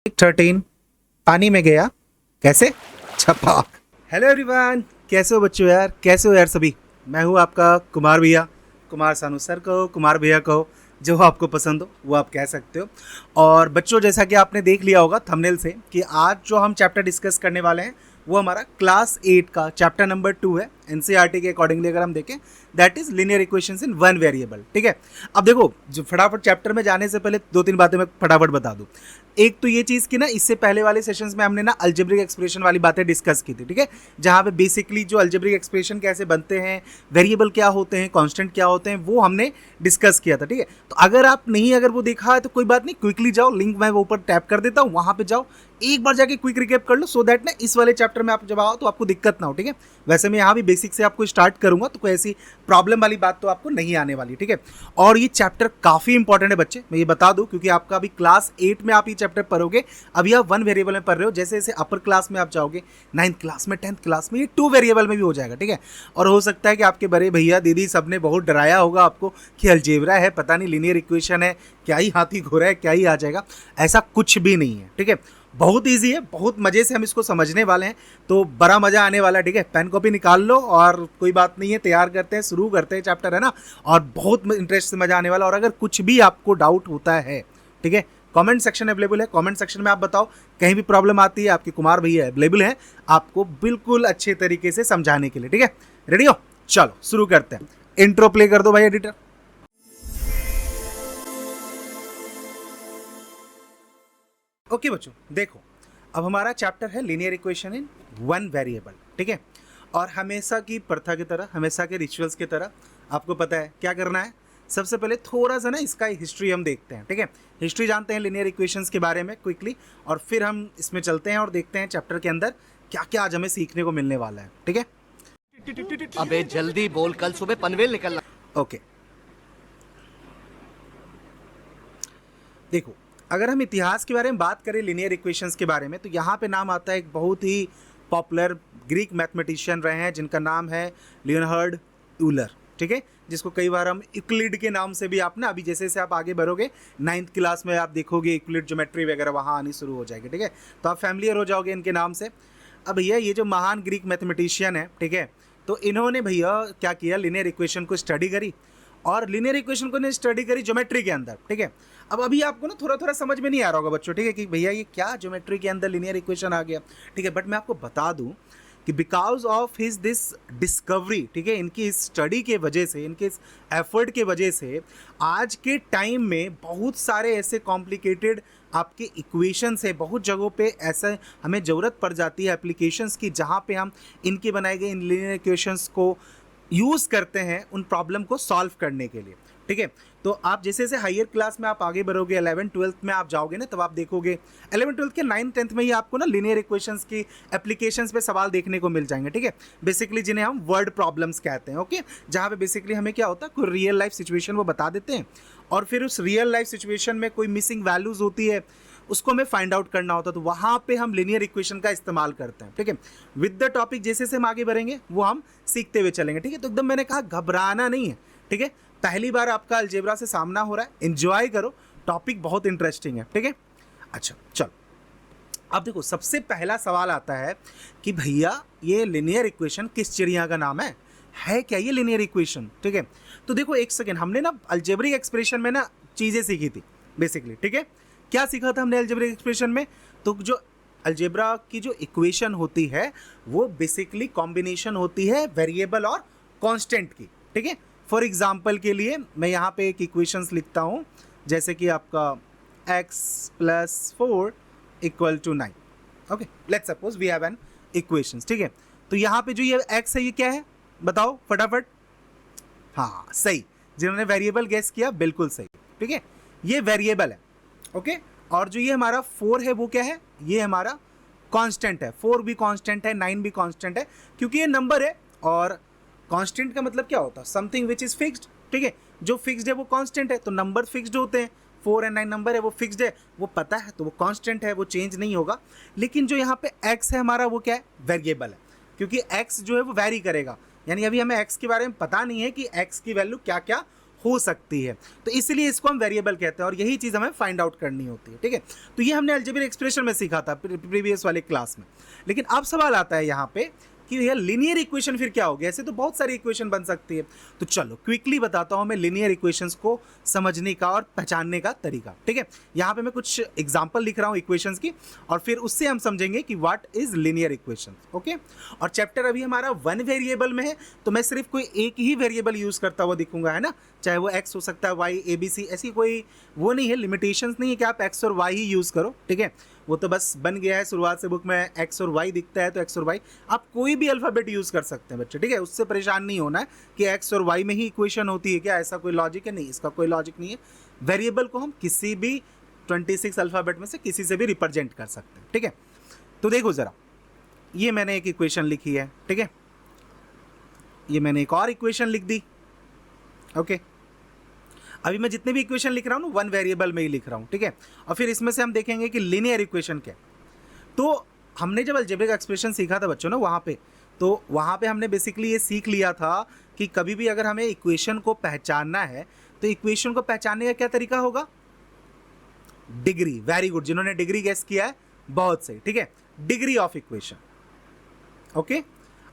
13 पानी में गया कैसे छपाक। हेलो एवरीवन, कैसे हो बच्चों यार, कैसे हो यार सभी। मैं हूँ आपका कुमार भैया, कुमार सानू सर कहो, कुमार भैया कहो, जो आपको पसंद हो वो आप कह सकते हो। और बच्चों, जैसा कि आपने देख लिया होगा थंबनेल से कि आज जो हम चैप्टर डिस्कस करने वाले हैं वो हमारा क्लास 8 का चैप्टर नंबर 2 है। एनसीईआरटी के अकॉर्डिंगली अगर हम देखें, that is linear equations in one variable. ठीक है, अब देखो, जो फटाफट चैप्टर में जाने से पहले दो तीन बातें मैं फटाफट बता दूं। एक तो ये चीज़ कि ना, इससे पहले वाले सेशंस में हमने ना अलजेब्रिक एक्सप्रेशन वाली बातें डिस्कस की थी। ठीक है, जहाँ पे बेसिकली जो अलजेब्रिक एक्सप्रेशन कैसे बनते हैं, वेरिएबल क्या होते हैं, कांस्टेंट क्या होते हैं, वो हमने डिस्कस किया था। ठीक है, तो अगर वो देखा है तो कोई बात नहीं, क्विकली जाओ, लिंक मैं वो ऊपर टैप कर देता हूँ, वहाँ पे जाओ, एक बार जाके क्विक रिकैप कर लो, सो दैट ना इस वाले चैप्टर में आप जब आओ तो आपको दिक्कत ना हो। ठीक है, वैसे मैं यहाँ भी बेसिक से आपको स्टार्ट करूंगा, तो कोई ऐसी प्रॉब्लम वाली बात तो आपको नहीं आने वाली। ठीक है, और ये चैप्टर काफ़ी इंपॉर्टेंट है बच्चे, मैं ये बता दूं, क्योंकि आपका अभी क्लास 8 में आप ये चैप्टर पढ़ोगे। अभी आप 1 वेरिएबल में पढ़ रहे हो, जैसे जैसे अपर क्लास में आप जाओगे, 9th क्लास में, 10th क्लास में, ये 2 वेरिएबल में भी हो जाएगा। ठीक है, और हो सकता है कि आपके बड़े भैया दीदी सब ने बहुत डराया होगा आपको कि अलजेब्रा है, पता नहीं लीनियर इक्वेशन है, क्या ही हाथी घोड़ा है, क्या ही आ जाएगा। ऐसा कुछ भी नहीं है। ठीक है, बहुत ईजी है, बहुत मज़े से हम इसको समझने वाले हैं, तो बड़ा मज़ा आने वाला है। ठीक है, पेन कॉपी निकाल लो और कोई बात नहीं है, तैयार करते हैं, शुरू करते हैं चैप्टर, है ना। और बहुत इंटरेस्ट से मज़ा आने वाला। और अगर कुछ भी आपको डाउट होता है, ठीक है, कमेंट सेक्शन अवेलेबल है, कमेंट सेक्शन में आप बताओ, कहीं भी प्रॉब्लम आती है, आपके कुमार भैया अवेलेबल हैं आपको बिल्कुल अच्छे तरीके से समझाने के लिए। ठीक है, रेडी हो, चलो शुरू करते हैं। इंट्रो प्ले कर दो भाई एडिटर। ओके बच्चों, देखो, अब हमारा चैप्टर है linear equation in one variable. ठीक है, और हमेशा की प्रथा की तरह, हमेशा के रिचुअल्स की तरह, आपको पता है क्या करना है। सबसे पहले थोड़ा सा ना इसका हिस्ट्री हम देखते हैं। ठीक है, हिस्ट्री जानते हैं लीनियर इक्वेशंस के बारे में क्विकली, और फिर हम इसमें चलते हैं और देखते हैं चैप्टर के अंदर क्या क्या आज हमें सीखने को मिलने वाला है। ठीक है, अबे जल्दी बोल, कल सुबह पनवेल निकलना। ओके, देखो, अगर हम इतिहास के बारे में बात करें, लीनियर इक्वेशंस के बारे में, तो यहाँ पे नाम आता है एक बहुत ही पॉपुलर ग्रीक मैथमेटिशियन रहे हैं जिनका नाम है लियोनार्ड यूलर। ठीक है, जिसको कई बार हम यूक्लिड के नाम से भी, आप ना अभी जैसे जैसे आप आगे बढ़ोगे 9th क्लास में आप देखोगे यूक्लिड ज्योमेट्री वगैरह वहाँ आनी शुरू हो जाएगी। ठीक है, तो आप फैमिलियर हो जाओगे इनके नाम से। अब भैया ये जो महान ग्रीक मैथमेटिशियन है, ठीक है, तो इन्होंने भैया क्या किया, लीनियर इक्वेशन को स्टडी करी, और लीनियर इक्वेशन को ने स्टडी करी ज्योमेट्री के अंदर। ठीक है, अब अभी आपको ना थोड़ा थोड़ा समझ में नहीं आ रहा होगा बच्चों, ठीक है, कि भैया ये क्या ज्योमेट्री के अंदर लीनियर इक्वेशन आ गया। ठीक है, बट मैं आपको बता दूं कि because of his this discovery, ठीक है, इनकी इस स्टडी के वजह से, इनके इस एफर्ट के वजह से आज के टाइम में बहुत सारे ऐसे कॉम्प्लिकेटेड आपके इक्वेशंस है, बहुत जगहों पे ऐसा हमें ज़रूरत पड़ जाती है एप्लीकेशंस की, जहाँ पे हम इनके बनाए गए इन लीनियर इक्वेशंस को यूज़ करते हैं उन प्रॉब्लम को सॉल्व करने के लिए। ठीक है, तो आप जैसे जैसे हायर क्लास में आप आगे बढ़ोगे, 11th 12th में आप जाओगे ना, तब आप देखोगे 11th 12th के 9th 10th में ही आपको ना लीनियर इक्वेशंस की एप्लीकेशंस पे सवाल देखने को मिल जाएंगे। ठीक है, बेसिकली जिन्हें हम वर्ड प्रॉब्लम्स कहते हैं। ओके, जहाँ पे बेसिकली हमें क्या होता है, कोई रियल लाइफ सिचुएशन वो बता देते हैं, और फिर उस रियल लाइफ सिचुएशन में कोई मिसिंग वैल्यूज़ होती है, उसको हमें फाइंड आउट करना होता है, तो वहाँ पे हम लीनियर इक्वेशन का इस्तेमाल करते हैं। ठीक है, विद द टॉपिक जैसे जैसे हम आगे बढ़ेंगे वो हम सीखते हुए चलेंगे। ठीक है, तो एकदम मैंने कहा घबराना नहीं है। ठीक है, पहली बार आपका अलजेब्रा से सामना हो रहा है, एंजॉय करो, टॉपिक बहुत इंटरेस्टिंग है। ठीक है, अच्छा चलो, अब देखो, सबसे पहला सवाल आता है कि भैया ये लीनियर इक्वेशन किस चिड़िया का नाम है क्या ये लीनियर इक्वेशन। ठीक है, तो देखो एक सेकेंड, हमने ना अलजेब्रिक एक्सप्रेशन में ना चीज़ें सीखी थी बेसिकली। ठीक है, क्या सीखा था हमने अलजेब्रिक एक्सप्रेशन में, तो जो अलजेब्रा की जो इक्वेशन होती है वो बेसिकली कॉम्बिनेशन होती है वेरिएबल और कांस्टेंट की। ठीक है, फॉर एग्जांपल के लिए मैं यहाँ पे एक इक्वेशंस लिखता हूँ, जैसे कि आपका x + 4 = 9। Okay, let's suppose we have an equations. ठीक है, तो यहाँ पे जो ये x है ये क्या है, बताओ फटाफट। हाँ सही, जिन्होंने वेरिएबल गेस किया बिल्कुल सही। ठीक है, ये वेरिएबल है। ओके, और जो ये हमारा 4 है वो क्या है, ये हमारा कांस्टेंट है। 4 भी कांस्टेंट है, 9 भी कांस्टेंट है, क्योंकि ये नंबर है, और कांस्टेंट का मतलब क्या होता है, समथिंग विच इज़ फिक्स्ड। ठीक है, जो फिक्स्ड है वो कांस्टेंट है, तो नंबर फिक्स्ड होते हैं। 4 और 9 नंबर है वो फिक्स्ड है, वो पता है, तो वो कांस्टेंट है, वो चेंज नहीं होगा। लेकिन जो यहाँ पे x है हमारा वो क्या है, वेरिएबल है, क्योंकि x जो है वो वैरी करेगा। यानी अभी हमें x के बारे में पता नहीं है कि x की वैल्यू क्या क्या हो सकती है, तो इसलिए इसको हम वेरिएबल कहते हैं और यही चीज़ हमें फाइंड आउट करनी होती है। ठीक है, तो ये हमने अलजेब्रिक एक्सप्रेशन में सीखा था प्रीवियस वाले क्लास में। लेकिन अब सवाल आता है यहाँ पे कि यह लीनियर इक्वेशन फिर क्या हो गया, ऐसे तो बहुत सारी इक्वेशन बन सकती है। तो चलो क्विकली बताता हूँ मैं लीनियर इक्वेशंस को समझने का और पहचानने का तरीका। ठीक है, यहाँ पे मैं कुछ एग्जांपल लिख रहा हूँ इक्वेशंस की और फिर उससे हम समझेंगे कि what is linear equation. Okay, और चैप्टर अभी हमारा वन वेरिएबल में है, तो मैं सिर्फ कोई एक ही वेरिएबल यूज़ करता हुआ दिखूंगा, है ना, चाहे वो एक्स हो सकता है, वाई, ए बी सी, ऐसी कोई वो नहीं है, लिमिटेशंस नहीं है कि आप एक्स और वाई ही यूज़ करो। ठीक है, वो तो बस बन गया है शुरुआत से बुक में, एक्स और वाई दिखता है तो एक्स और वाई, आप कोई भी अल्फ़ाबेट यूज़ कर सकते हैं बच्चे। ठीक है, उससे परेशान नहीं होना है कि एक्स और वाई में ही इक्वेशन होती है क्या, ऐसा कोई लॉजिक है नहीं, इसका कोई लॉजिक नहीं है। वेरिएबल को हम किसी भी 26 अल्फ़ाबेट में से किसी से भी रिप्रेजेंट कर सकते हैं। ठीक है, तो देखो ज़रा, ये मैंने एक इक्वेशन लिखी है। ठीक है, ये मैंने एक और इक्वेशन लिख दी। ओके, अभी मैं जितने भी इक्वेशन लिख रहा हूँ ना वन वेरिएबल में ही लिख रहा हूँ। ठीक है, और फिर इसमें से हम देखेंगे कि लीनियर इक्वेशन क्या है। तो हमने जब अलजेब्रिक एक्सप्रेशन सीखा था बच्चों ना वहाँ पे, तो वहाँ पे हमने बेसिकली ये सीख लिया था कि कभी भी अगर हमें इक्वेशन को पहचानना है तो इक्वेशन को पहचानने का क्या तरीका होगा, डिग्री। वेरी गुड, जिन्होंने डिग्री गेस किया है बहुत सही। ठीक है, डिग्री ऑफ इक्वेशन। ओके,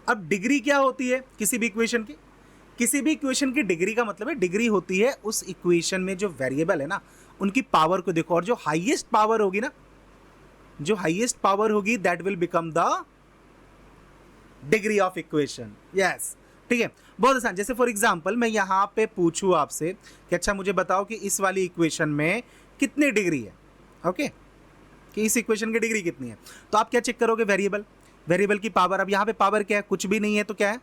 अब डिग्री क्या होती है किसी भी इक्वेशन की, किसी भी इक्वेशन की डिग्री का मतलब है डिग्री होती है उस इक्वेशन में जो वेरिएबल है ना उनकी पावर को देखो, और जो हाईएस्ट पावर होगी ना, जो हाईएस्ट पावर होगी that will become the degree of equation. Yes, ठीक है, बहुत आसान। जैसे फॉर एग्जांपल मैं यहाँ पे पूछूँ आपसे कि अच्छा मुझे बताओ कि इस वाली इक्वेशन में कितनी डिग्री है। ओके, कि इस इक्वेशन की डिग्री कितनी है, तो आप क्या चेक करोगे, वेरिएबल, वेरिएबल की पावर। अब यहाँ पे पावर क्या है, कुछ भी नहीं है, तो क्या है,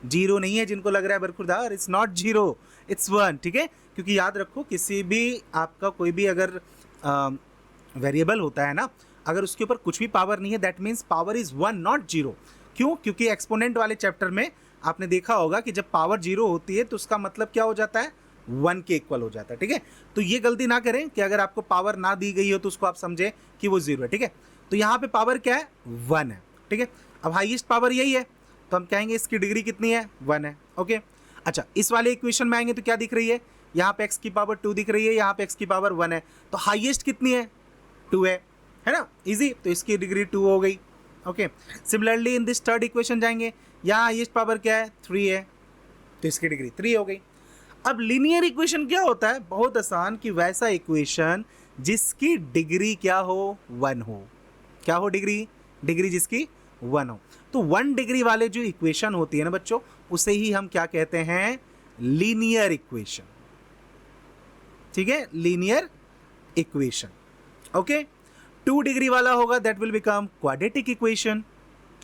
जीरो नहीं है। जिनको लग रहा है बरखुरदार it's not zero, it's one. ठीक है, क्योंकि याद रखो किसी भी आपका कोई भी अगर वेरिएबल होता है ना, अगर उसके ऊपर कुछ भी पावर नहीं है that means power is one not zero. क्यों, क्योंकि एक्सपोनेंट वाले चैप्टर में आपने देखा होगा कि जब पावर जीरो होती है तो उसका मतलब क्या हो जाता है, वन के इक्वल हो जाता है। ठीक है, तो ये गलती ना करें कि अगर आपको पावर ना दी गई हो तो उसको आप समझें कि वो जीरो है। ठीक है, तो यहाँ पे पावर क्या है, वन है। ठीक है, अब हाईएस्ट पावर यही है तो हम कहेंगे इसकी डिग्री कितनी है, वन है। ओके, अच्छा इस वाले इक्वेशन में आएंगे तो क्या दिख रही है, यहाँ पे x की पावर 2 दिख रही है, यहाँ पे x की पावर 1 है, तो हाईएस्ट कितनी है, 2 है ना, इजी, तो इसकी डिग्री 2 हो गई। Okay, similarly in this third equation जाएंगे, यहाँ हाईएस्ट पावर क्या है, 3 है, तो इसकी डिग्री 3 हो गई। अब लीनियर इक्वेशन क्या होता है, बहुत आसान, कि वैसा इक्वेशन जिसकी डिग्री क्या हो, 1 हो। क्या हो, डिग्री, डिग्री जिसकी 1 हो। तो 1 डिग्री वाले जो इक्वेशन होती है ना बच्चों, उसे ही हम क्या कहते हैं, लीनियर इक्वेशन। ठीक है, लीनियर इक्वेशन। ओके, 2 डिग्री वाला होगा that will become quadratic equation,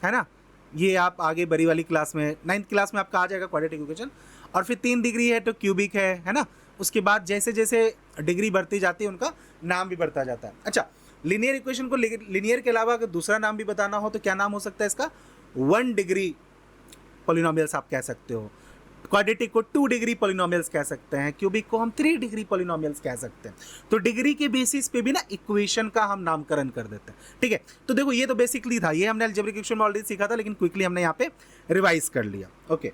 है ना, ये आप आगे बड़ी वाली क्लास में 9th क्लास में आपका आ जाएगा क्वाड्रेटिक इक्वेशन। और फिर 3 डिग्री है तो क्यूबिक है ना, उसके बाद जैसे जैसे डिग्री बढ़ती जाती है उनका नाम भी बढ़ता जाता है। अच्छा, लीनियर इक्वेशन को लीनियर के अलावा अगर दूसरा नाम भी बताना हो तो क्या नाम हो सकता है इसका, 1 डिग्री पॉलिनोमियल्स आप कह सकते हो, क्वाड्रेटिक को 2 डिग्री पॉलिनोमियल्स कह सकते हैं, क्यूबिक को हम 3 डिग्री पॉलिनोमियल्स कह सकते हैं। तो डिग्री के बेसिस पे भी ना इक्वेशन का हम नामकरण कर देते हैं। ठीक है, तो देखो ये तो बेसिकली था, ये हमने अलजेब्रिक इक्वेशन में ऑलरेडी सीखा था, लेकिन क्विकली हमने यहाँ पे रिवाइज कर लिया। ओके,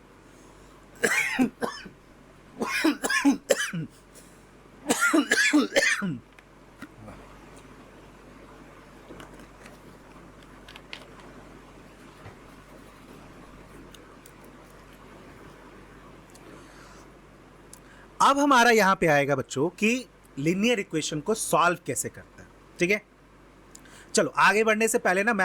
अब हमारा यहां पे आएगा बच्चों कि लीनियर इक्वेशन को सॉल्व कैसे करते हैं। ठीक है, चलो आगे बढ़ने से पहले ना मैं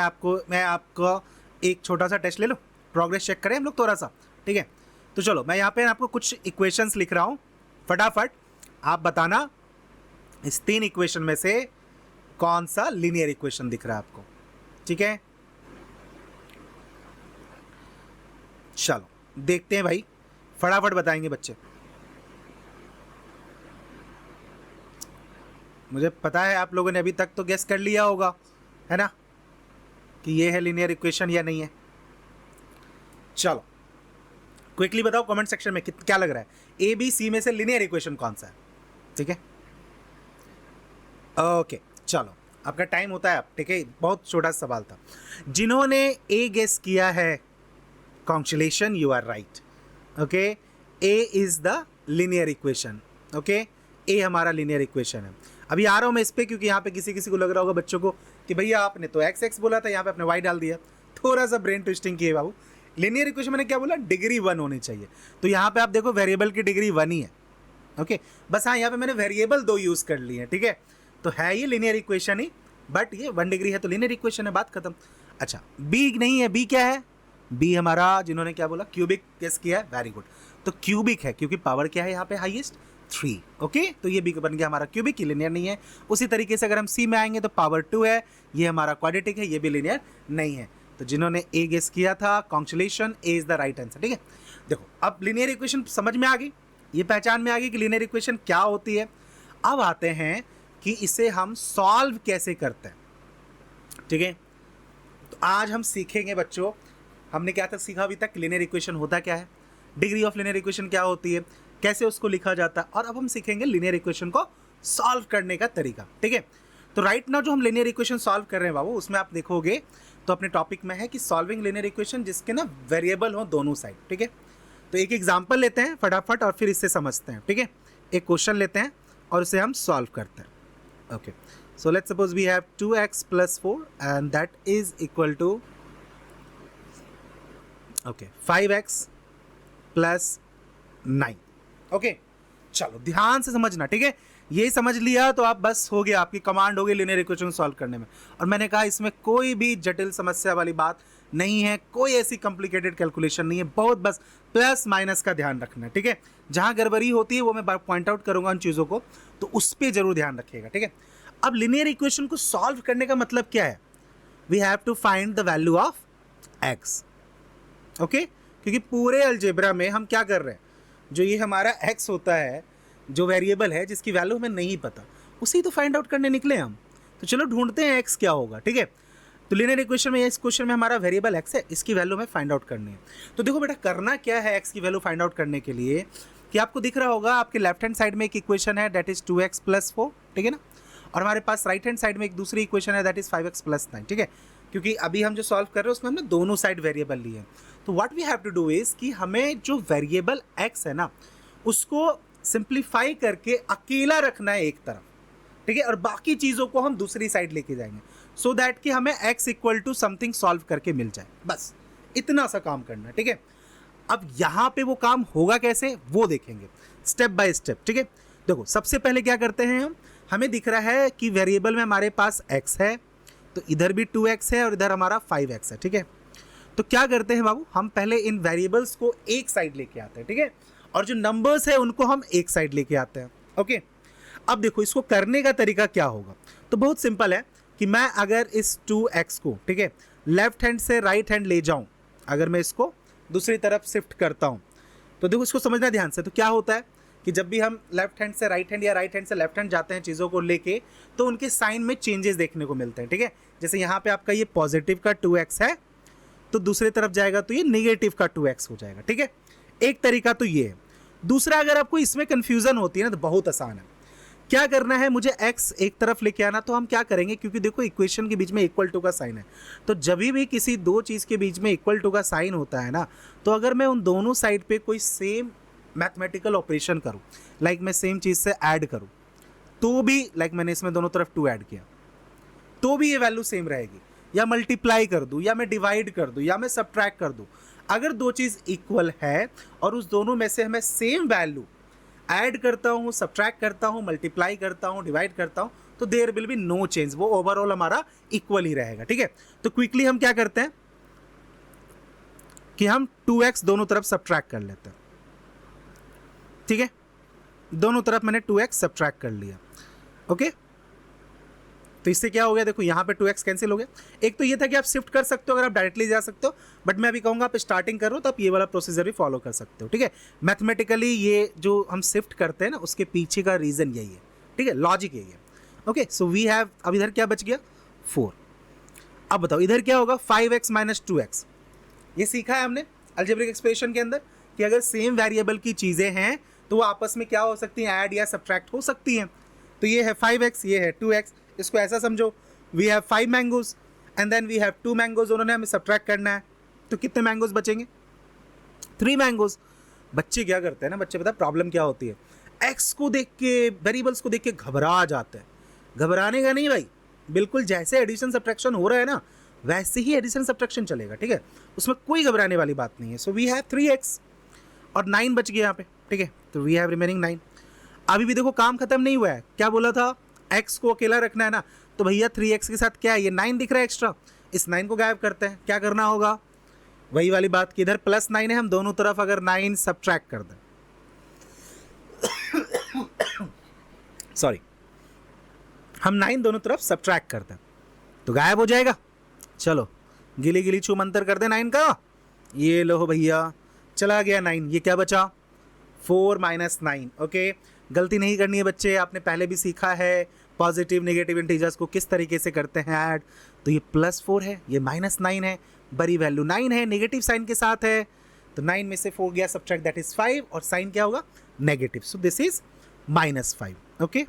आपको एक छोटा सा टेस्ट ले लो, प्रोग्रेस चेक करें हम लोग थोड़ा सा। ठीक है, तो चलो मैं यहाँ पे आपको कुछ इक्वेशंस लिख रहा हूँ, फटाफट आप बताना इस 3 इक्वेशन में से कौन सा लीनियर इक्वेशन दिख रहा है आपको। ठीक है, चलो देखते हैं भाई, फटाफट बताएंगे बच्चे। मुझे पता है आप लोगों ने अभी तक तो गेस कर लिया होगा, है ना, कि ये है लीनियर इक्वेशन या नहीं है। चलो क्विकली बताओ कमेंट सेक्शन में क्या लग रहा है, ए बी सी में से लीनियर इक्वेशन कौन सा है। ठीक है, ओके, चलो आपका टाइम होता है अब। ठीक है, बहुत छोटा सवाल था। जिन्होंने ए गेस किया है, congratulation, you are right. Okay, A is the linear equation. Okay, A हमारा लीनियर इक्वेशन है। अभी आ रहा हूँ मैं इस पे, क्योंकि यहाँ पे किसी किसी को लग रहा होगा बच्चों को कि भैया आपने तो एक्स एक्स बोला था, यहाँ पे आपने वाई डाल दिया। थोड़ा सा ब्रेन ट्विस्टिंग किए बाबू। लीनियर इक्वेशन मैंने क्या बोला, डिग्री 1 होनी चाहिए। तो यहाँ पे आप देखो वेरिएबल की डिग्री 1 ही है। ओके, बस हाँ यहाँ पे मैंने वेरिएबल 2 यूज़ कर लिए हैं, ठीक है। तो है ये लीनियर इक्वेशन ही, बट ये 1 डिग्री है तो लीनियर इक्वेशन है, बात खत्म। अच्छा, बी नहीं है, बी क्या है, बी हमारा जिन्होंने क्या बोला क्यूबिक गेस किया है, वेरी गुड। तो क्यूबिक है क्योंकि पावर क्या है यहाँ पे हाईएस्ट 3। ओके, तो ये बी बन गया हमारा क्यूबिक, ये लीनियर नहीं है। उसी तरीके से अगर हम सी में आएंगे तो पावर 2 है, ये हमारा क्वाड्रेटिक है, ये भी लीनियर नहीं है। तो जिन्होंने ए गेस किया था congratulation, A is the right answer, ठीक है। देखो अब लीनियर इक्वेशन समझ में आ गई, ये पहचान में आ गई कि लीनियर इक्वेशन क्या होती है। अब आते हैं कि इसे हम सॉल्व कैसे करते हैं, ठीक है। तो आज हम सीखेंगे बच्चों, हमने क्या तक सीखा अभी तक, लीनियर इक्वेशन होता क्या है, डिग्री ऑफ लीनियर इक्वेशन क्या होती है, कैसे उसको लिखा जाता है, और अब हम सीखेंगे लीनियर इक्वेशन को सॉल्व करने का तरीका, ठीक है। तो राइट नाउ जो हम लीनियर इक्वेशन सॉल्व कर रहे हैं बाबू, उसमें आप देखोगे तो अपने टॉपिक में है कि सॉल्विंग लीनियर इक्वेशन जिसके ना वेरिएबल हो दोनों साइड, ठीक है। तो एक एग्जांपल लेते हैं फटाफट और फिर इससे समझते हैं, ठीक है। एक क्वेश्चन लेते हैं और उसे हम सॉल्व करते हैं। Okay, so let's suppose we have 2x + 4 and that is equal to 5x + 9। Okay, चलो ध्यान से समझना, ठीक है। ये समझ लिया तो आप बस हो गया, आपकी कमांड हो गई लीनियर इक्वेशन सॉल्व करने में। और मैंने कहा इसमें कोई भी जटिल समस्या वाली बात नहीं है, कोई ऐसी कॉम्प्लिकेटेड कैलकुलेशन नहीं है, बहुत बस प्लस माइनस का ध्यान रखना है, ठीक है। जहाँ गड़बड़ी होती है वो मैं पॉइंट आउट करूँगा उन चीज़ों को, तो उस पर जरूर ध्यान रखिएगा, ठीक है। अब लीनियर इक्वेशन को सॉल्व करने का मतलब क्या है, we have to find the value of x. Okay, क्योंकि पूरे अलजेब्रा में हम क्या कर रहे हैं, जो ये हमारा एक्स होता है, जो वेरिएबल है जिसकी वैल्यू हमें नहीं पता, उसी तो फाइंड आउट करने निकले हम। तो चलो ढूंढते हैं एक्स क्या होगा, ठीक है। तो लीनियर इक्वेशन में, इस क्वेश्चन में हमारा वेरिएबल एक्स है, इसकी वैल्यू हमें फाइंड आउट करनी है। तो देखो बेटा करना क्या है एक्स की वैल्यू फाइंड आउट करने के लिए, कि आपको दिख रहा होगा आपके लेफ्ट हैंड साइड में एक इक्वेशन है दैट इज 2x + 4, ठीक है ना। और हमारे पास राइट हैंड साइड में एक दूसरी इक्वेशन है दैट इज 5x + 9, ठीक है। क्योंकि अभी हम जो सॉल्व कर रहे हैं उसमें हमने दोनों साइड वेरिएबल लिए हैं। तो what we have to do is कि हमें जो वेरिएबल एक्स है ना उसको सिंप्लीफाई करके अकेला रखना है एक तरफ, ठीक है, और बाकी चीज़ों को हम दूसरी साइड लेके जाएंगे, सो दैट कि हमें x = समथिंग सॉल्व करके मिल जाए, बस इतना सा काम करना है, ठीक है। अब यहाँ पे वो काम होगा कैसे वो देखेंगे स्टेप बाय स्टेप, ठीक है। देखो सबसे पहले क्या करते हैं हम, हमें दिख रहा है कि वेरिएबल में हमारे पास x है, तो इधर भी 2x है और इधर हमारा 5x है, ठीक है। तो क्या करते हैं बाबू, हम पहले इन वेरिएबल्स को एक साइड लेके आते हैं, ठीक है, और जो नंबर्स है उनको हम एक साइड लेके आते हैं। ओके, अब देखो इसको करने का तरीका क्या होगा, तो बहुत सिंपल है कि मैं अगर इस 2x को, ठीक है, लेफ्ट हैंड से राइट हैंड ले जाऊं, अगर मैं इसको दूसरी तरफ शिफ्ट करता हूं, तो देखो इसको समझना ध्यान से। तो क्या होता है कि जब भी हम लेफ्ट हैंड से राइट हैंड या राइट हैंड से लेफ्ट हैंड जाते हैं चीज़ों को लेके, तो उनके साइन में चेंजेस देखने को मिलते हैं, ठीक है। जैसे यहाँ पे आपका ये पॉजिटिव का 2x है, तो दूसरी तरफ जाएगा तो ये नेगेटिव का 2x हो जाएगा, ठीक है। एक तरीका तो ये है। दूसरा, अगर आपको इसमें कंफ्यूजन होती है ना तो बहुत आसान है, क्या करना है, मुझे x एक तरफ लेके आना, तो हम क्या करेंगे, क्योंकि देखो इक्वेशन के बीच में इक्वल टू का साइन है, तो जब भी किसी दो चीज़ के बीच में इक्वल टू का साइन होता है ना, तो अगर मैं उन दोनों साइड पे कोई सेम मैथमेटिकल ऑपरेशन करूँ, लाइक मैं सेम चीज़ से ऐड करूँ, तो भी लाइक मैंने इसमें दोनों तरफ 2 ऐड किया, तो भी ये वैल्यू सेम रहेगी, या मल्टीप्लाई कर दूँ, या मैं डिवाइड कर दूँ, या मैं सब्ट्रैक्ट कर दूँ। अगर दो चीज़ इक्वल है और उस दोनों में से हमें सेम वैल्यू ऐड करता हूँ, सब्ट्रैक्ट करता हूँ, मल्टीप्लाई करता हूँ, डिवाइड करता हूँ, तो there will be no change, वो ओवरऑल हमारा इक्वल ही रहेगा, ठीक है। तो क्विकली हम क्या करते हैं कि हम 2x दोनों तरफ सब्ट्रैक्ट कर लेते हैं, ठीक है। दोनों तरफ मैंने 2x सब्ट्रैक्ट कर लिया, ओके। तो इससे क्या हो गया, देखो यहाँ पे 2x कैंसिल हो गया। एक तो ये था कि आप शिफ्ट कर सकते हो, अगर आप डायरेक्टली जा सकते हो, बट मैं अभी कहूँगा आप स्टार्टिंग करो तो आप ये वाला प्रोसीजर भी फॉलो कर सकते हो, ठीक है। मैथमेटिकली ये जो हम शिफ्ट करते हैं ना, उसके पीछे का रीज़न यही है, ठीक है, लॉजिक यही है। ओके, सो वी हैव, अब इधर क्या बच गया 4। अब बताओ इधर क्या होगा, 5x - 2x। ये सीखा है हमने अलजेब्रिक एक्सप्रेशन के अंदर कि अगर सेम वेरिएबल की चीज़ें हैं तो वो आपस में क्या हो सकती हैं, ऐड या सब्ट्रैक्ट हो सकती हैं। तो ये है 5x, ये है 2x, इसको ऐसा समझो, we have 5 mangoes and then we have 2 mangoes, उन्होंने हमें सब्ट्रैक्ट करना है, तो कितने मैंगोज बचेंगे, 3 मैंगोज। बच्चे क्या करते हैं ना, बच्चे पता है प्रॉब्लम क्या होती है, एक्स को देख के, वेरिएबल्स को देख के घबरा जाते हैं। घबराने का नहीं भाई, बिल्कुल जैसे एडिशन सब्ट्रैक्शन हो रहा है ना वैसे ही एडिशन सब्ट्रैक्शन चलेगा, ठीक है, उसमें कोई घबराने वाली बात नहीं है। सो वी हैव 3x और 9 बच गया यहाँ पे, ठीक है, तो वी हैव रिमेनिंग 9। अभी भी देखो काम खत्म नहीं हुआ है, क्या बोला था, x को अकेला रखना है ना, तो भैया 3x के साथ क्या है, ये 9 दिख रहा है एक्स्ट्रा, इस 9 को गायब करते हैं। क्या करना होगा, वही वाली बात कि इधर +9 है, हम दोनों तरफ अगर 9 सब्ट्रैक्ट कर दें, सॉरी, हम 9 दोनों तरफ सब्ट्रैक्ट कर दें तो गायब हो जाएगा। चलो गिली गिली छू मंतर कर दे 9 का, ये लो भैया चला गया 9। ये क्या बचा, 4 - 9। ओके, गलती नहीं करनी है बच्चे, आपने पहले भी सीखा है पॉजिटिव नेगेटिव इंटीजर्स को किस तरीके से करते हैं ऐड। तो ये +4 है, ये -9 है, बड़ी वैल्यू 9 है, नेगेटिव साइन के साथ है, तो 9 में से 4 गया सब्ट्रैक्ट, दैट इज 5, और साइन क्या होगा, negative, so this is -5। Okay,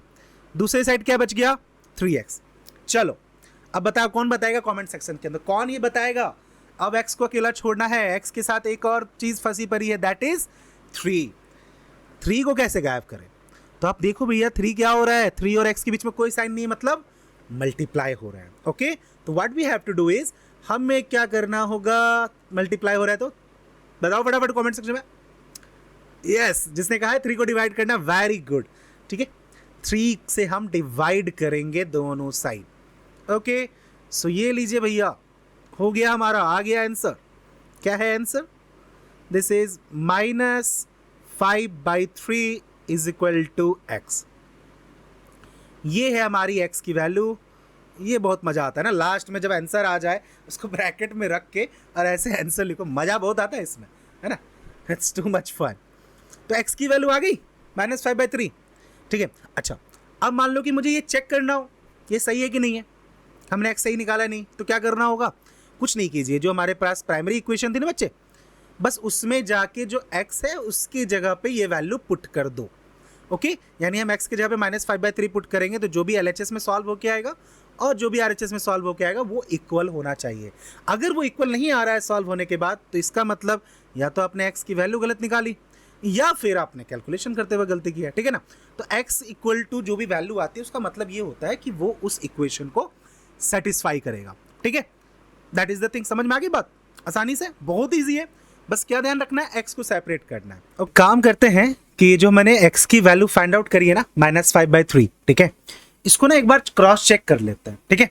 दूसरे साइड क्या बच गया, 3x। चलो अब बताओ, कौन बताएगा कमेंट सेक्शन के अंदर, कौन ये बताएगा। अब x को अकेला छोड़ना है, x के साथ एक और चीज फंसी पड़ी है, दैट इज 3। 3 को कैसे गायब करें, तो आप देखो भैया 3 क्या हो रहा है, 3 और x के बीच में कोई साइन नहीं है, मतलब मल्टीप्लाई हो रहा है। ओके, तो what we have to do is, हमें क्या करना होगा, मल्टीप्लाई हो रहा है तो बताओ फटाफट कमेंट सेक्शन में। यस, जिसने कहा है 3 को डिवाइड करना, वेरी गुड, ठीक है, 3 से हम डिवाइड करेंगे दोनों साइड। ओके, सो ये लीजिए भैया, हो गया हमारा, आ गया आंसर। क्या है answer, this is -5/3 is equal to x। ये है हमारी x की वैल्यू। ये बहुत मज़ा आता है ना, लास्ट में जब आंसर आ जाए उसको ब्रैकेट में रख के और ऐसे आंसर लिखो, मज़ा बहुत आता है इसमें, है ना, इट्स टू मच फन। तो x की वैल्यू आ गई -5/3, ठीक है। अच्छा, अब मान लो कि मुझे ये चेक करना हो ये सही है कि नहीं है, हमने x सही निकाला नहीं, तो क्या करना होगा, कुछ नहीं कीजिए, जो हमारे पास प्राइमरी इक्वेशन थी ना बच्चे, बस उसमें जाके जो x है उसकी जगह पे ये वैल्यू पुट कर दो। ओके, यानी हम x की जगह पे -5/3 पुट करेंगे, तो जो भी LHS में सॉल्व होके आएगा और जो भी RHS में सॉल्व होके आएगा वो इक्वल होना चाहिए। अगर वो इक्वल नहीं आ रहा है सॉल्व होने के बाद, तो इसका मतलब या तो आपने x की वैल्यू गलत निकाली या फिर आपने कैलकुलेशन करते हुए गलती की है, ठीक है ना। तो x इक्वल टू जो भी वैल्यू आती है उसका मतलब ये होता है कि वो उस इक्वेशन को सेटिस्फाई करेगा, ठीक है, दैट इज द थिंग। समझ में आ गई बात, आसानी से, बहुत ईजी है, बस क्या ध्यान रखना है, x को सेपरेट करना है। और काम करते हैं कि जो मैंने x की वैल्यू फाइंड आउट करी है ना -5/3, ठीक है, इसको ना एक बार क्रॉस चेक कर लेते हैं, ठीक है,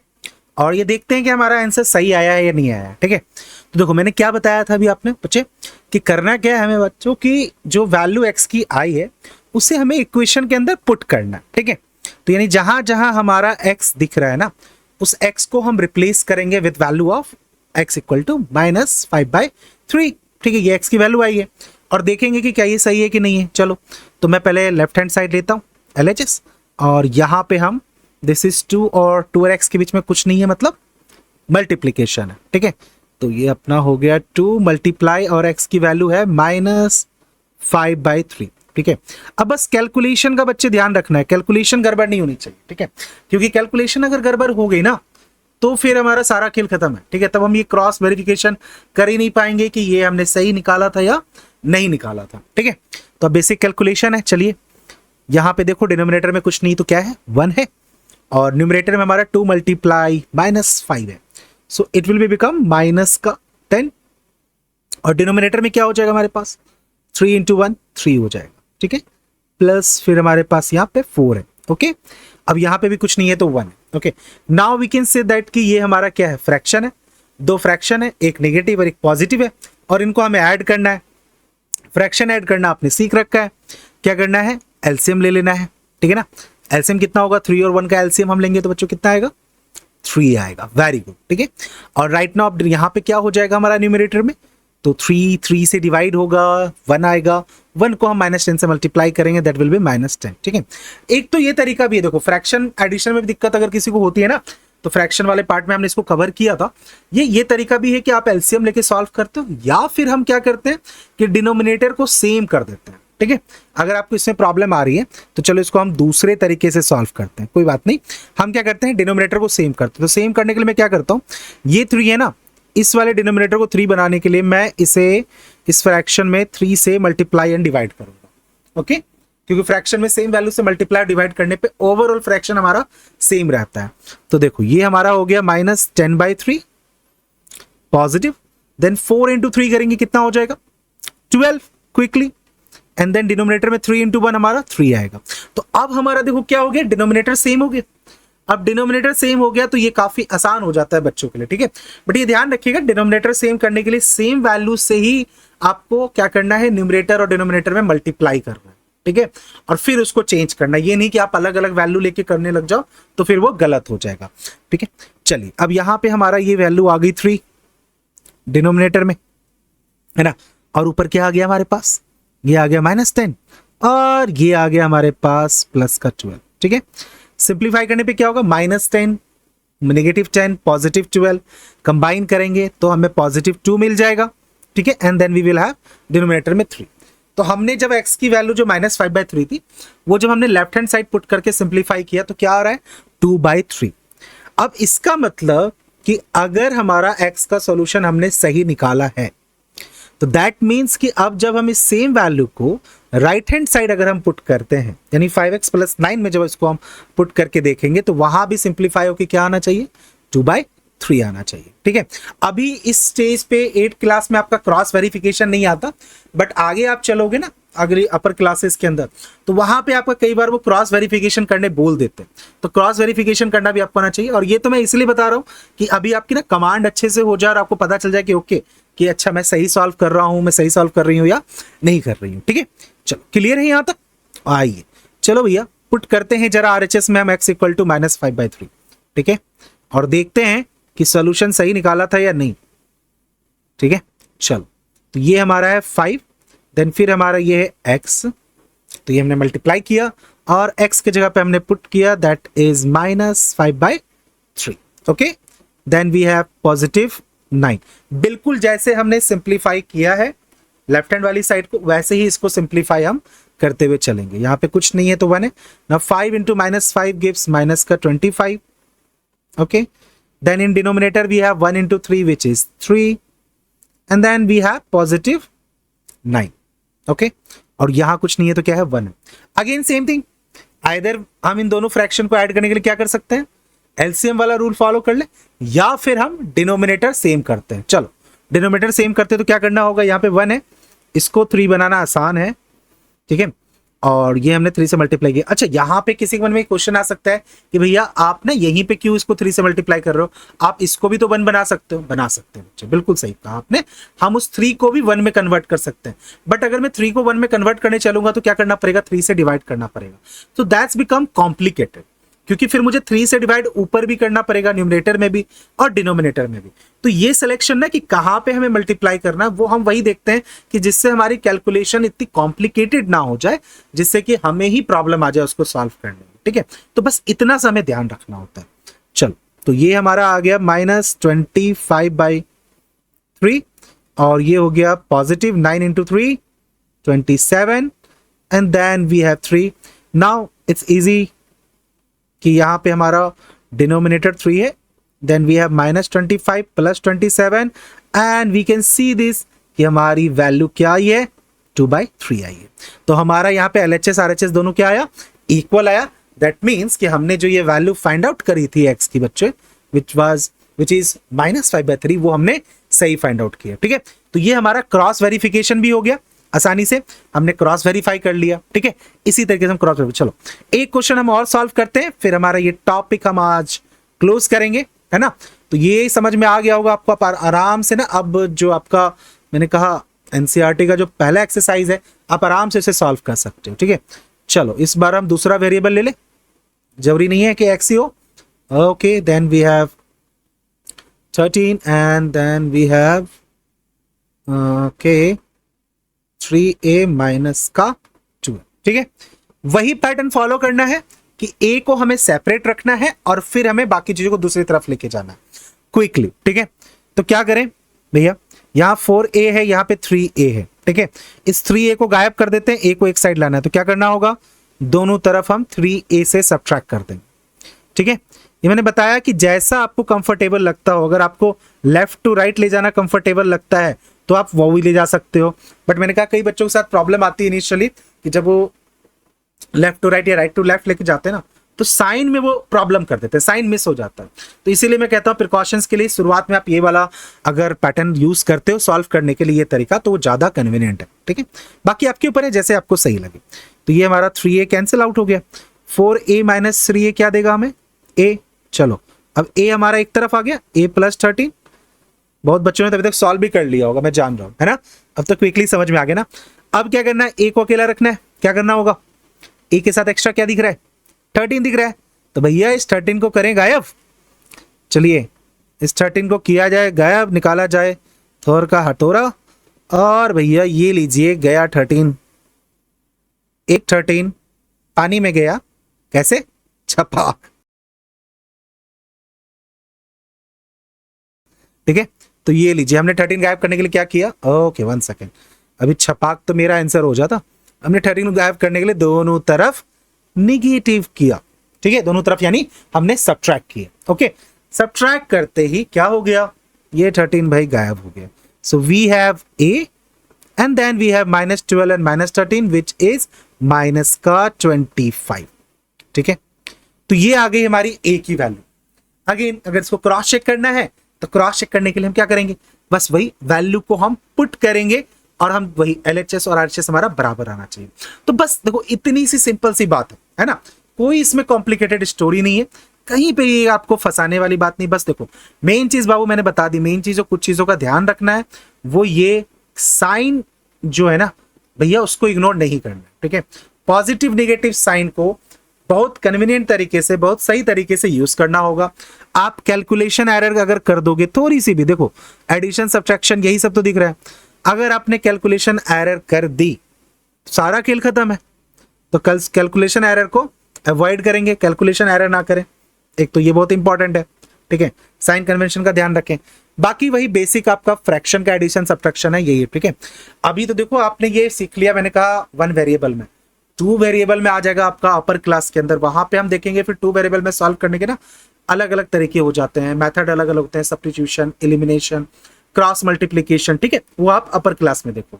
और ये देखते हैं कि हमारा आंसर सही आया है या नहीं आया है, ठीक है। तो देखो मैंने क्या बताया था अभी आपने बच्चे, कि करना क्या है हमें बच्चों की, जो वैल्यू x की आई है उसे हमें इक्वेशन के अंदर पुट करना है, ठीक है। तो यानी जहां जहां हमारा x दिख रहा है ना, उस x को हम रिप्लेस करेंगे with value of x equal to -5/3, ठीक है, ये x की वैल्यू आई है, और देखेंगे कि क्या ये सही है कि नहीं है। चलो, तो मैं पहले लेफ्ट हैंड साइड लेता हूँ LHS, और यहाँ पे हम दिस इज 2 और 2 और x के बीच में कुछ नहीं है, मतलब मल्टीप्लीकेशन है, ठीक है। तो ये अपना हो गया 2 मल्टीप्लाई और x की वैल्यू है -5/3, ठीक है। अब बस कैलकुलेशन का बच्चे ध्यान रखना है, कैलकुलेशन गड़बड़ नहीं होनी चाहिए, ठीक है, क्योंकि कैलकुलेशन अगर गड़बड़ हो गई ना तो फिर हमारा सारा खेल खत्म है, ठीक है। तब हम ये क्रॉस वेरिफिकेशन कर ही नहीं पाएंगे कि ये हमने सही निकाला था या नहीं निकाला था, ठीक है। तो अब बेसिक कैलकुलेशन है, चलिए यहाँ पे देखो डिनोमिनेटर में कुछ नहीं तो क्या है, 1 है, और न्यूमरेटर में हमारा 2 मल्टीप्लाई -5 है, so it will be become -10, और डिनोमिनेटर में क्या हो जाएगा हमारे पास, 3 × 1 3 हो जाएगा, ठीक है, प्लस फिर हमारे पास यहाँ पे 4 है। ओके, अब यहाँ पे भी कुछ नहीं है तो 1 है। Okay, now we can say that कि ये हमारा क्या है, फ्रैक्शन है, 2 फ्रैक्शन है, एक नेगेटिव और एक पॉजिटिव है, और इनको हमें ऐड करना है। फ्रैक्शन ऐड करना आपने सीख रखा है, क्या करना है, एलसीएम ले लेना है, ठीक है ना। एलसीएम कितना होगा, 3 और 1 का एलसीएम हम लेंगे तो बच्चों कितना आएगा, 3 आएगा, वेरी गुड, ठीक है। और राइट नाउ यहाँ पे क्या हो जाएगा हमारा न्यूमरेटर में, तो 3 से डिवाइड होगा, 1 आएगा, 1 को हम -10 से मल्टीप्लाई करेंगे, दैट विल बी -10, ठीक है। एक तो ये तरीका भी है, देखो फ्रैक्शन एडिशन में भी दिक्कत अगर किसी को होती है ना, तो फ्रैक्शन वाले पार्ट में हमने इसको कवर किया था। ये तरीका भी है कि आप एलसीएम लेके सॉल्व करते हो, या फिर हम क्या करते हैं कि डिनोमिनेटर को सेम कर देते हैं, ठीक है। अगर आपको इसमें प्रॉब्लम आ रही है तो चलो इसको हम दूसरे तरीके से सॉल्व करते हैं, कोई बात नहीं। हम क्या करते हैं, डिनोमिनेटर को सेम करते हैं। तो सेम करने के लिए मैं क्या करता हूँ, ये 3 है ना, इस वाले डिनोमिनेटर को 3 बनाने के लिए मैं इसे इस फ्रैक्शन में 3 से मल्टीप्लाई एंड डिवाइड करूंगा। ओके, क्योंकि फ्रैक्शन में सेम वैल्यू से मल्टीप्लाई डिवाइड करने पे ओवरऑल फ्रैक्शन हमारा सेम रहता है। तो देखो ये हमारा हो गया -10/3 पॉजिटिव, देन 4 इंटू 3 करेंगे कितना हो जाएगा 12 क्विकली, एंड देन डिनोमिनेटर में 3 इंटू 1 हमारा 3 आएगा। तो अब हमारा देखो क्या हो गया, डिनोमिनेटर सेम हो गया। अब डिनोमिनेटर सेम हो गया तो ये काफी आसान हो जाता है बच्चों के लिए, ठीक है। बट ये ध्यान रखिएगा, डिनोमिनेटर सेम करने के लिए सेम वैल्यू से ही आपको क्या करना है, न्यूमरेटर और डिनोमिनेटर में मल्टीप्लाई करना है, ठीक है, और फिर उसको चेंज करना। ये नहीं कि आप अलग अलग वैल्यू लेके करने लग जाओ तो फिर वो गलत हो जाएगा, ठीक है। चलिए अब यहां पे हमारा ये वैल्यू आ गई 3 डिनोमिनेटर में, है ना, और ऊपर क्या आ गया हमारे पास, ये आ गया -10 और ये आ गया हमारे पास प्लस का 12, ठीक है। सिंप्लीफाई करने पे क्या होगा, -10 -10 +12 कंबाइन करेंगे तो हमें +2 मिल जाएगा, ठीक है, and then we will have denominator में 3। तो हमने जब x की वैल्यू जो -5/3 थी वो जब हमने लेफ्ट हैंड साइड पुट करके सिंप्लीफाई किया तो क्या आ रहा है 2/3। अब इसका मतलब कि अगर हमारा x का सॉल्यूशन हमने सही निकाला है तो दैट मीन्स कि अब जब हम इस सेम वैल्यू को राइट हैंड साइड अगर हम पुट करते हैं, यानी 5x + 9 में जब इसको हम पुट करके देखेंगे तो वहां भी सिंप्लीफाई होकर क्या आना चाहिए 2/3 आना चाहिए, ठीक है। अभी इस स्टेज पे 8 क्लास में आपका क्रॉस वेरिफिकेशन नहीं आता, बट आगे आप चलोगे ना अगली अपर क्लासेस के अंदर तो वहां पे आपका कई बार वो क्रॉस वेरिफिकेशन करने बोल देते हैं, तो क्रॉस वेरिफिकेशन करना भी आपको आना चाहिए। और ये तो मैं इसलिए बता रहा हूं कि अभी आपकी ना कमांड अच्छे से हो जाए और आपको पता चल जाए कि ओके कि अच्छा मैं सही सॉल्व कर रहा हूं, मैं सही सॉल्व कर रही हूं या नहीं कर रही हूं, ठीक है। चलो क्लियर है यहां तक, आइए चलो भैया पुट करते हैं जरा RHS में हम x = -5/3, ठीक है, और देखते हैं कि सॉल्यूशन सही निकाला था या नहीं, ठीक है। चलो तो ये हमारा है 5, देन फिर हमारा ये है x, तो ये हमने मल्टीप्लाई किया और x की जगह पे हमने पुट किया that is -5/3, okay, then we have +9। बिल्कुल जैसे हमने सिंप्लीफाई किया है लेफ्ट हैंड वाली साइड को वैसे ही इसको सिंप्लीफाई हम करते हुए चलेंगे। यहां पे कुछ नहीं है तो 1 है ना, 5 × -5 gives -25, okay, then in denominator we have 1 × 3 which is 3 and then we have +9, okay, और यहां कुछ नहीं है तो क्या है 1 है। अगेन सेम थिंग, आइदर हम इन दोनों फ्रैक्शन को ऐड करने के लिए क्या कर सकते हैं, एलसीएम वाला रूल फॉलो कर ले, या फिर हम डिनोमिनेटर सेम करते हैं। चलो डिनोमिनेटर सेम करते हैं तो क्या करना होगा, यहाँ पे 1 है, इसको 3 बनाना आसान है, ठीक है, और ये हमने 3 से मल्टीप्लाई किया। अच्छा यहाँ पे किसी के मन में क्वेश्चन आ सकता है कि भैया आप ना यहीं पे क्यों इसको 3 से मल्टीप्लाई कर रहे हो, आप इसको भी तो 1 बना सकते हो। बना सकते हैं बच्चे, बिल्कुल सही कहा आपने, हम उस 3 को भी 1 में कन्वर्ट कर सकते हैं, बट अगर मैं 3 को 1 में कन्वर्ट करने चलूंगा तो क्या करना पड़ेगा, 3 से डिवाइड करना पड़ेगा, तो दैट्स बिकम कॉम्प्लिकेटेड, क्योंकि फिर मुझे 3 से डिवाइड ऊपर भी करना पड़ेगा, न्यूमरेटर में भी और डिनोमिनेटर में भी। तो ये सिलेक्शन ना कि कहां पे हमें मल्टीप्लाई करना, वो हम वही देखते हैं कि जिससे हमारी कैलकुलेशन इतनी कॉम्प्लिकेटेड ना हो जाए, जिससे कि हमें ही प्रॉब्लम आ जाए उसको सॉल्व करने में, ठीक है। तो बस इतना सा हमें ध्यान रखना होता है। चलो तो ये हमारा आ गया -25/3 और ये हो गया +9 × 3 27 and then we have 3। Now it's easy कि यहाँ पे हमारा डिनोमिनेटर 3 है, then we have -25 + 27 and we can see this कि हमारी वैल्यू क्या आई है 2/3 आई है। तो हमारा यहाँ पे LHS RHS दोनों क्या आया, इक्वल आया। दैट मीन्स कि हमने जो ये वैल्यू फाइंड आउट करी थी x की बच्चे विच इज -5/3, वो हमने सही फाइंड आउट किया, ठीक है। तो ये हमारा क्रॉस वेरिफिकेशन भी हो गया, आसानी से हमने क्रॉस वेरीफाई कर लिया, ठीक है। इसी तरीके से हम क्रॉस वेरीफाई, चलो एक क्वेश्चन हम और सॉल्व करते हैं, फिर हमारा ये टॉपिक हम आज क्लोज करेंगे, है ना। तो ये समझ में आ गया होगा आपको, आप आराम से ना, अब जो आपका मैंने कहा एनसीईआरटी का जो पहला एक्सरसाइज है आप आराम से इसे सॉल्व कर सकते हो, ठीक है। चलो इस बार हम दूसरा वेरिएबल ले ले, जरूरी नहीं है कि x ही हो, okay, then we have 13 and then we have okay 3a - 2, ठीक है। वही पैटर्न फॉलो करना है कि a को हमें सेपरेट रखना है और फिर हमें बाकी चीजों को दूसरी तरफ लेके जाना है क्विकली, ठीक है। तो क्या करें भैया, यहाँ 4a है, यहाँ पे 3a है, ठीक है। इस 3a को गायब कर देते हैं, a को एक साइड लाना है, तो क्या करना होगा, दोनों तरफ हम 3a से सब्ट्रैक्ट कर देंगे, ठीक है। ये मैंने बताया कि जैसा आपको कंफर्टेबल लगता हो, अगर आपको लेफ्ट टू राइट ले जाना कंफर्टेबल लगता है तो आप वो भी ले जा सकते हो। बट मैंने कहा कई बच्चों के साथ प्रॉब्लम आती है इनिशियली कि जब वो लेफ्ट टू राइट या राइट टू लेफ्ट लेके जाते हैं ना, तो साइन में वो प्रॉब्लम कर देते हैं, साइन मिस हो जाता है। तो इसीलिए मैं कहता हूँ प्रिकॉशंस के लिए शुरुआत में आप ये वाला अगर पैटर्न यूज करते हो सॉल्व करने के लिए ये तरीका, तो वो ज़्यादा कन्वीनियंट है। ठीक है, बाकी आपके ऊपर है जैसे आपको सही लगे। तो ये हमारा 3a कैंसिल आउट हो गया, 4a माइनस 3a क्या देगा हमें, a। चलो अब a हमारा एक तरफ आ गया, a प्लस 13। बहुत बच्चों ने तभी तक सॉल्व भी कर लिया होगा, मैं जान रहा हूँ, है ना। अब तो क्विकली समझ में आ गया ना। अब क्या करना है, a को अकेला रखना है। क्या करना होगा, a के साथ एक्स्ट्रा क्या दिख रहा है, 13 दिख रहा है, तो भैया इस 13 को करें गायब। चलिए इस 13 को किया जाए गायब, निकाला जाए थोर का हथौड़ा, और भैया ये लीजिए गया 13। एक 13 पानी में गया, कैसे, छपाक। ठीक है, तो ये लीजिए हमने 13 गायब करने के लिए क्या किया, ओके 1 सेकेंड, अभी छपाक तो मेरा आंसर हो जाता। हमने 13 गायब करने के लिए दोनों तरफ निगेटिव किया। ठीक है, दोनों तरफ यानी हमने सब्ट्रैक्ट किया। ओके, सब्ट्रैक्ट करते ही क्या हो गया, ये 13 भाई गायब हो गया। So we have a and then we have -12 and -13 which is minus का 25। ठीक है, तो ये आ गई हमारी a की वैल्यू। अगेन अगर इसको क्रॉस चेक करना है तो क्रॉस चेक करने के लिए हम क्या करेंगे, बस वही वैल्यू को हम पुट करेंगे और हम वही LHS और RHS हमारा बराबर आना चाहिए। तो बस देखो इतनी सी सिंपल सी बात है ना, कोई इसमें कॉम्प्लिकेटेड स्टोरी नहीं है, कहीं पे ये आपको फंसाने वाली बात नहीं। बस देखो मेन चीज बाबू मैंने बता दी, मेन चीज कुछ चीजों का ध्यान रखना है, वो ये साइन जो है ना भैया उसको इग्नोर नहीं करना। ठीक है, पॉजिटिव नेगेटिव साइन को बहुत कन्वीनियंट तरीके से, बहुत सही तरीके से यूज करना होगा। आप कैलकुलेशन एरर अगर कर दोगे थोड़ी सी भी, देखो एडिशन सब्ट्रैक्शन यही सब तो दिख रहा है, अगर आपने कैलकुलेशन एरर कर दी सारा खेल खत्म है। तो कल कैलकुलेशन एरर को अवॉइड करेंगे, कैलकुलेशन एरर ना करें, एक तो ये बहुत इंपॉर्टेंट है। ठीक है, साइन कन्वेंशन का ध्यान रखें, बाकी वही बेसिक आपका फ्रैक्शन का एडिशन सब्ट्रैक्शन है यही है। ठीक है, अभी तो देखो आपने ये सीख लिया, मैंने कहा 1 वेरिएबल में, 2 वेरिएबल में आ जाएगा आपका अपर क्लास के अंदर, वहां पे हम देखेंगे फिर 2 वेरिएबल में सॉल्व करने के ना अलग अलग तरीके हो जाते हैं, मेथड अलग अलग होते हैं, सब्स्टिट्यूशन, एलिमिनेशन, क्रॉस मल्टीप्लीकेशन। ठीक है, वो आप अपर क्लास में देखो।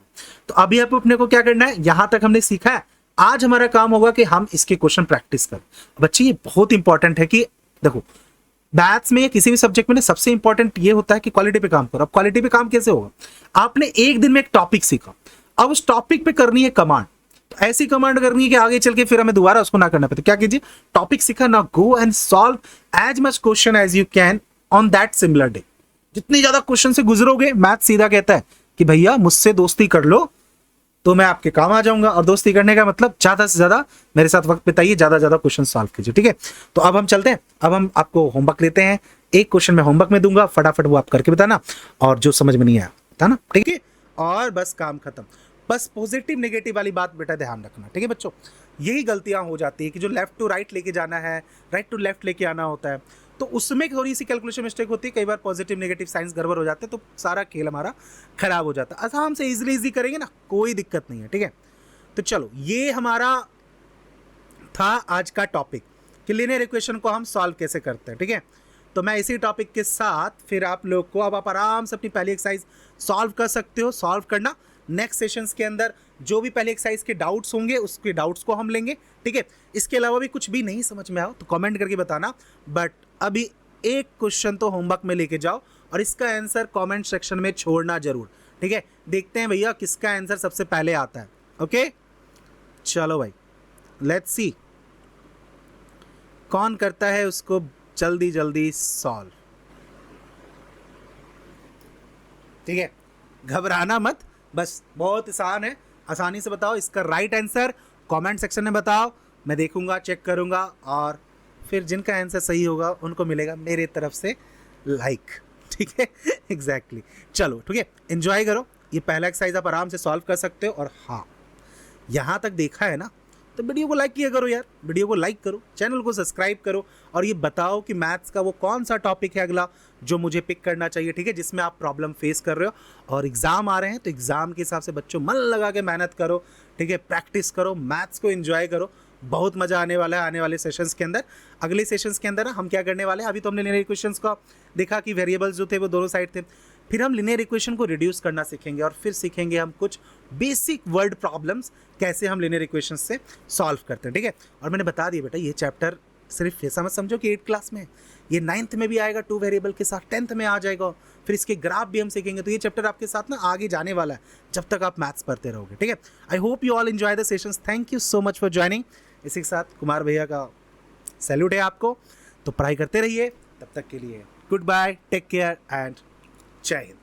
तो अभी आप अपने को क्या करना है, यहां तक हमने सीखा है, आज हमारा काम होगा कि हम इसके क्वेश्चन प्रैक्टिस करें। बच्चे ये बहुत इंपॉर्टेंट है कि देखो मैथ्स में किसी भी सब्जेक्ट में ना सबसे इंपॉर्टेंट ये होता है कि क्वालिटी पे काम करो। अब क्वालिटी पे काम कैसे होगा, आपने एक दिन में एक टॉपिक सीखा, अब उस टॉपिक पे करनी है कमांड, तो ऐसी कमांड करनी है कि आगे चल के फिर हमें दोबारा उसको ना करना पड़े। क्या कीजिए, टॉपिक सीखा ना, go and solve as much question as you can on that similar day. जितनी ज्यादा क्वेश्चन से गुजरोगे, मैथ सीधा कहता है कि भैया मुझसे दोस्ती कर लो तो मैं आपके काम आ जाऊंगा, और दोस्ती करने का मतलब ज्यादा से ज्यादा मेरे साथ वक्त बिताइए, ज्यादा ज्यादा क्वेश्चन सॉल्व कीजिए। ठीक है, तो अब हम चलते हैं, अब हम आपको होमवर्क लेते हैं। एक क्वेश्चन मैं होमवर्क में दूंगा, फटाफट वो आप करके बताना, और जो समझ में नहीं आया बताना। ठीक है, और बस काम खत्म। बस पॉजिटिव नेगेटिव वाली बात बेटा ध्यान रखना। ठीक है बच्चों, यही गलतियां हो जाती है कि जो लेफ्ट टू राइट लेके जाना है, राइट टू लेफ्ट लेके आना होता है, तो उसमें थोड़ी सी कैलकुलेशन मिस्टेक होती है, कई बार पॉजिटिव नेगेटिव साइंस गड़बड़ हो जाते हैं, तो सारा खेल हमारा खराब हो जाता है। आराम से इजीली करेंगे ना, कोई दिक्कत नहीं है। ठीक है, तो चलो ये हमारा था आज का टॉपिक कि लीनियर इक्वेशन को हम सॉल्व कैसे करते हैं। ठीक है, तो मैं इसी टॉपिक के साथ फिर आप लोग को, अब आप आराम से अपनी पहली एक्सरसाइज सॉल्व कर सकते हो। सॉल्व करना नेक्स्ट सेशंस के अंदर जो भी पहले एक्सरसाइज के डाउट्स होंगे उसके डाउट्स को हम लेंगे। ठीक है, इसके अलावा भी कुछ भी नहीं समझ में आओ तो कमेंट करके बताना, बट अभी एक क्वेश्चन तो होमवर्क में लेके जाओ और इसका आंसर कमेंट सेक्शन में छोड़ना जरूर। ठीक है, देखते हैं भैया किसका आंसर सबसे पहले आता है। ओके, चलो भाई लेट्स सी कौन करता है उसको जल्दी जल्दी सॉल्व। ठीक है, घबराना मत, बस बहुत आसान है, आसानी से बताओ इसका राइट आंसर कमेंट सेक्शन में बताओ, मैं देखूंगा, चेक करूंगा, और फिर जिनका आंसर सही होगा उनको मिलेगा मेरे तरफ से लाइक। ठीक है, एग्जैक्टली। चलो ठीक है, एंजॉय करो, ये पहला एक्सरसाइज आप आराम से सॉल्व कर सकते हो। और हाँ, यहाँ तक देखा है ना, तो वीडियो को लाइक किया करो यार, वीडियो को लाइक करो, चैनल को सब्सक्राइब करो, और ये बताओ कि मैथ्स का वो कौन सा टॉपिक है अगला जो मुझे पिक करना चाहिए। ठीक है, जिसमें आप प्रॉब्लम फेस कर रहे हो, और एग्ज़ाम आ रहे हैं तो एग्ज़ाम के हिसाब से बच्चों मन लगा के मेहनत करो। ठीक है, प्रैक्टिस करो, मैथ्स को एंजॉय करो, बहुत मज़ा आने वाला है आने वाले सेशंस के अंदर। अगले सेशंस के अंदर हम क्या करने वाले हैं, अभी तो हमने लीनियर इक्वेशंस को देखा कि वेरिएबल्स जो थे वो दोनों साइड थे, फिर हम लीनियर इक्वेशन को रिड्यूस करना सीखेंगे और फिर सीखेंगे हम कुछ बेसिक वर्ड प्रॉब्लम्स कैसे हम लीनियर इक्वेशंस से सॉल्व करते हैं, ठीक है। और मैंने बता दिया बेटा, ये चैप्टर सिर्फ ऐसा मत समझो कि 8th क्लास में है, ये 9th में भी आएगा 2 वेरिएबल के साथ, 10th में आ जाएगा, फिर इसके ग्राफ भी हम सीखेंगे। तो ये चैप्टर आपके साथ ना आगे जाने वाला है जब तक आप मैथ्स पढ़ते रहोगे, ठीक है। I hope you all enjoy the sessions. Thank you so much for joining. इसी के साथ कुमार भैया का सैल्यूट है आपको। तो पढ़ाई करते रहिए, तब तक के लिए goodbye, take care and जय हिंद।